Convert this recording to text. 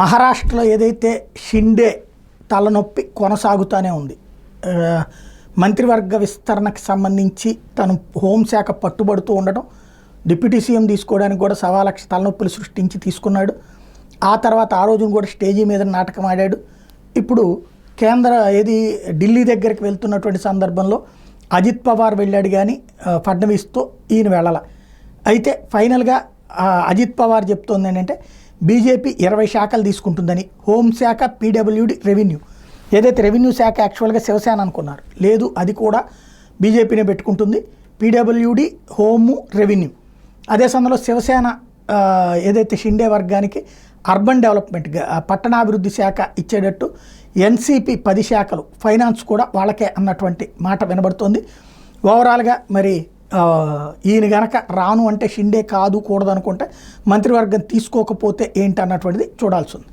మహారాష్ట్రలో ఏదైతే షిండే తలనొప్పి కొనసాగుతూనే ఉంది. మంత్రివర్గ విస్తరణకు సంబంధించి తను హోంశాఖ పట్టుబడుతూ ఉండటం, డిప్యూటీ సీఎం తీసుకోవడానికి కూడా 1,00,000 తలనొప్పులు సృష్టించి తీసుకున్నాడు. ఆ తర్వాత ఆ రోజున కూడా స్టేజీ మీద నాటకం ఆడాడు. ఇప్పుడు ఢిల్లీ దగ్గరికి వెళ్తున్నటువంటి సందర్భంలో అజిత్ పవార్ వెళ్ళాడు, కానీ ఫడ్నవీస్తో ఈయన వెళ్ళాల. అయితే ఫైనల్గా అజిత్ పవార్ చెప్తోంది ఏంటంటే బీజేపీ 20 శాఖలు తీసుకుంటుందని. హోంశాఖ, పీడబ్ల్యూడి, రెవెన్యూ. ఏదైతే రెవెన్యూ శాఖ యాక్చువల్గా శివసేన అనుకున్నారు, లేదు అది కూడా బీజేపీనే పెట్టుకుంటుంది. PWD, home, revenue. అదే సమయంలో శివసేన ఏదైతే షిండే వర్గానికి అర్బన్ డెవలప్మెంట్, పట్టణాభివృద్ధి శాఖ ఇచ్చేటట్టు, ఎన్సీపీ 10 శాఖలు, ఫైనాన్స్ కూడా వాళ్ళకే అన్నటువంటి మాట వినబడుతోంది. ఓవరాల్గా మరి ఈయన గనక రాను అంటే షిండే కాదు కూడదు అనుకుంటే మంత్రివర్గం తీసుకోకపోతే ఏంటి అన్నటువంటిది చూడాల్సి ఉంది.